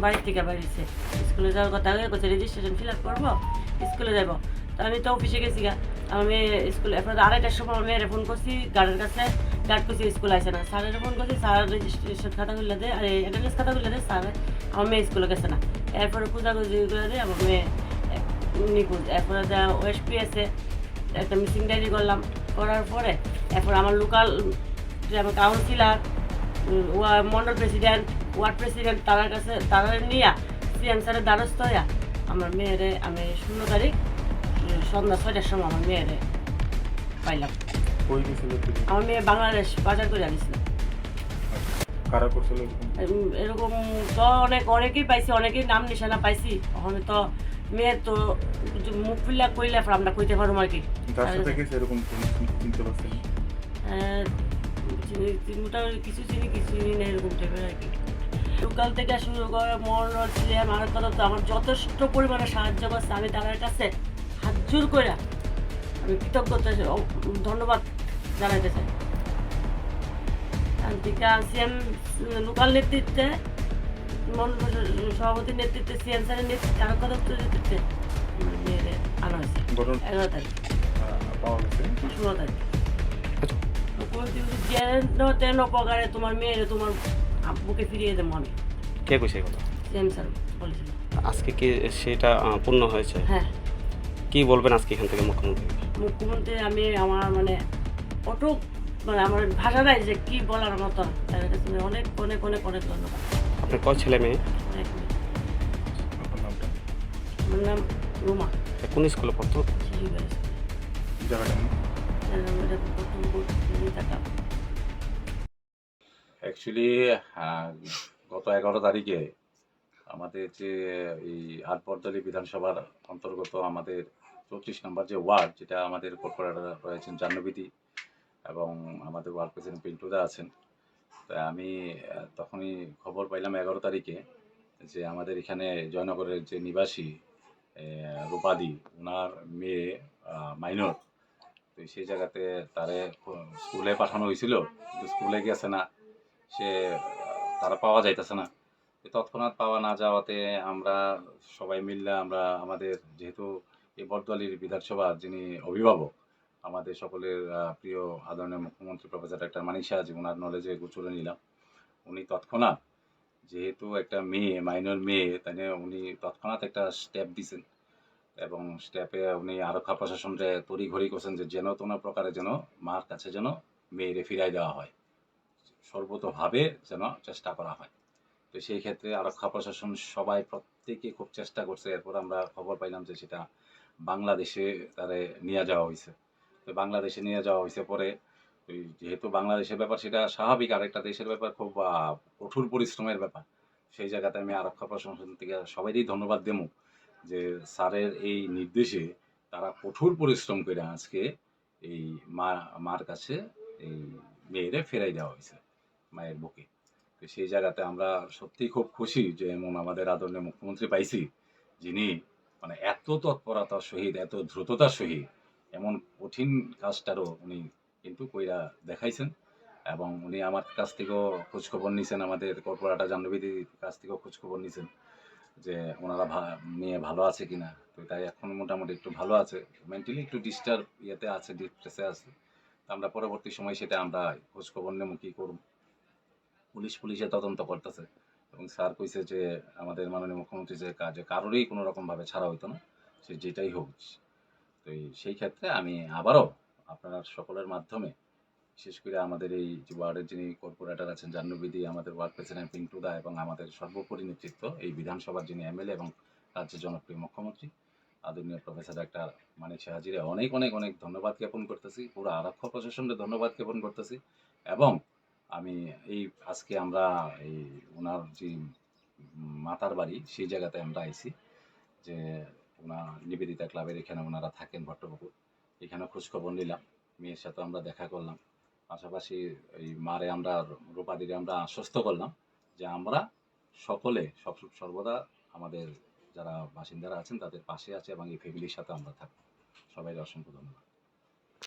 বাড়ি থেকে বাড়িছে স্কুলে যাওয়ার কথা হয়ে গেছে, রেজিস্ট্রেশন ফিল আপ করবো, স্কুলে যাবো। তো আমি তো অফিসে গেছি গা, আমি স্কুলে এরপর 2:30টার সময় আমি মেয়েরে ফোন করছি গার্ডের কাছে, গার্ড করছি স্কুল আসে না, স্যারের ফোন করছি, স্যার রেজিস্ট্রেশন খাতা খুলে দেয় আর অ্যাটেন্ডেন্স খাতা খুলে দেয়, স্যার আমার মেয়ে স্কুলে গেছে না। এরপরে খোঁজাখুঁজি করে দেয় আমার মেয়ে নিখোঁজ। এরপরে ওএসপিএসে একটা মিসিং ডায়েরি করলাম, করার পরে এরপর আমার লোকাল যে আমার councillor, Mondal president, word president, তার কাছে তারা নিয়ে সিএম স্যারের দ্বারস্থ হইয়া আমার মেয়েরে আমি 16 তারিখ সন্ধ্যা 6টার সময় আমার মেয়েরে পাইলাম। আমার মেয়ে বাংলাদেশ বাজার করে আনিছিল। কারা করছিল এরকম তো অনেকেই পাইছি, অনেকেই নাম নিশানা পাইছি। ওখানে তো মেয়ের তো মুখ খুললা কইলে আমরা কইতে পারবো আর কি। তার সাথে কি এরকম চিনতে পারছেন? মোটামুটি কিছু চিনি কিছু চিনি না, এরকম টাইপের আর কি। লোকাল থেকে শুরু করে মন্ডল সিএম আর কথা তো আমার যথেষ্ট পরিমাণে সাহায্য করছে। আমি তাদের কাছে হাত জোর করে আমি কৃতজ্ঞতা ধন্যবাদ জানাইতে চাই। সিএম লোকাল নেতৃত্বে, সভাপতির নেতৃত্বে, সিএম স্যারের নেতৃত্বে, আরো কথা নেতৃত্বে আমার মেয়েদের আনা হয়েছে 11 তারিখ, 16 তারিখ। যেন প্রকারে তোমার মেয়েরে তোমার আব্বুকে ফিরিয়ে দেবো আমি। কে কইছে কথা? সিএম স্যার বলেছিল। আজকে কি সেটা পূর্ণ হয়েছে? হ্যাঁ। কি বলবেন আজকে এখান থেকে মুখ্যমন্ত্রী? আমি আমার মানে অটুক মানে আমার ভাষা নাই যে কি বলার মতন। তার কাছে অনেক অনেক অনেক অনেক ধন্যবাদ। আপনার কয় ছেলে মেয়ে? আমার নাম রুমা। কোন স্কুলে পড়তো? অ্যাকচুয়ালি গত 11 তারিখে আমাদের যে এই আটবরদলী বিধানসভার অন্তর্গত আমাদের 34 নম্বর যে ওয়ার্ড, যেটা আমাদের কর্পোরেটর রয়েছেন জাহ্নবীদি এবং আমাদের ওয়ার্ড প্রেসিডেন্ট পিন্টুদা আছেন। তাই আমি তখনই খবর পাইলাম 11 তারিখে যে আমাদের এখানে জয়নগরের যে নিবাসী রূপাদি, ওনার মেয়ে মাইনর, তো সেই জায়গাতে তারে স্কুলে পাঠানো হয়েছিল, কিন্তু স্কুলে গেছে না, সে তারা পাওয়া যাইতেছে না। তৎক্ষণাৎ পাওয়া না যাওয়াতে আমরা সবাই মিললে আমরা আমাদের যেহেতু এই বটদোয়ালির বিধানসভার যিনি অভিভাবক, আমাদের সকলের প্রিয় আদরণীয় মুখ্যমন্ত্রী প্রফেসর ডাক্তার মানিক সাহাজি, ওনার নলেজে গোচরে নিলাম। উনি তৎক্ষণাৎ, যেহেতু একটা মেয়ে, মাইনর মেয়ে, তাই উনি তৎক্ষণাৎ একটা স্টেপ দিয়েছেন এবং স্টেপে উনি আরক্ষা প্রশাসনকে তড়িঘড়ি করছেন যে যেন কোনো প্রকারে যেন মার কাছে যেন মেয়েরে ফিরাই দেওয়া হয়, সর্বতোভাবে যেন চেষ্টা করা হয়। তো সেই ক্ষেত্রে আরক্ষা প্রশাসন সবাই প্রত্যেকে খুব চেষ্টা করছে। এরপর আমরা খবর পাইলাম যে সেটা বাংলাদেশে তারে নিয়ে যাওয়া হয়েছে। তো বাংলাদেশে নিয়ে যাওয়া হয়েছে পরে, যেহেতু বাংলাদেশের ব্যাপার, সেটা স্বাভাবিক, আরেকটা দেশের ব্যাপার, খুব কঠোর পরিশ্রমের ব্যাপার। সেই জায়গাতে আমি আরক্ষা প্রশাসন থেকে সবাইকেই ধন্যবাদ দেবো যে স্যারের এই নির্দেশে তারা কঠোর পরিশ্রম করে আজকে এই মার কাছে এই মেয়েরে ফেরাই দেওয়া হয়েছে, মায়ের বুকে। তো সেই জায়গাতে আমরা সত্যিই খুব খুশি যে এমন আমাদের আদরণীয় মুখ্যমন্ত্রী পাইছি, যিনি মানে এত তৎপরতার সহিত, এত দ্রুততার সহিত এমন কঠিন কাজটারও উনি কিন্তু কইরা দেখাইছেন। এবং উনি আমার কাছ থেকেও খোঁজখবর নিয়েছেন, আমাদের কর্পোরেটর জাহ্নবীদির কাছ থেকেও খোঁজখবর নিয়েছেন যে ওনারা মেয়ে ভালো আছে কিনা। তো তাই এখন মোটামুটি একটু ভালো আছে, মেন্টালি একটু ডিস্টার্ব ইয়েতে আছে, ডিপ্রেসে আছে। আমরা পরবর্তী সময় সেটা আমরা খোঁজখবর নেব, কী করব। পুলিশে তদন্ত করতেছে এবং স্যার কইছে যে আমাদের মাননীয় মুখ্যমন্ত্রী যে কাজে কারোরই কোনো রকমভাবে ছাড়া হইতো না, সে যেটাই হোক। তো সেই ক্ষেত্রে আমি আবারও আপনারা সকলের মাধ্যমে, বিশেষ করে আমাদের এই যে ওয়ার্ডের যিনি কর্পোরেটর আছেন জাহ্নবীদি, আমাদের ওয়ার্ড প্রেসিডেন্ট পিন্টুদা এবং আমাদের সর্বোপরি নেতৃত্ব এই বিধানসভার যিনি এমএলএ এবং রাজ্যের জনপ্রিয় মুখ্যমন্ত্রী আদরণীয় প্রফেসর ডাক্তার মানিক সাহাজিরে অনেক অনেক অনেক ধন্যবাদ জ্ঞাপন করতেছি। পুরো আরক্ষা প্রশাসনকে ধন্যবাদ জ্ঞাপন করতেছি। এবং আমি এই আজকে আমরা এই ওনার যে মাতার বাড়ি, সেই জায়গাতে আমরা আইছি যে ওনার নিবেদিতা ক্লাবের এখানে ওনারা থাকেন ভট্টপুকুর, এখানে খোঁজখবর নিলাম, মেয়ের সাথে আমরা দেখা করলাম। পাশাপাশি এই মারে আমরা, রূপাদিরে আমরা আশ্বস্ত করলাম যে আমরা সকলে সর্বদা আমাদের যারা বাসিন্দারা আছেন তাদের পাশে আছে এবং এই ফ্যামিলির সাথে আমরা থাকবো। সবাই অসংখ্য ধন্যবাদ।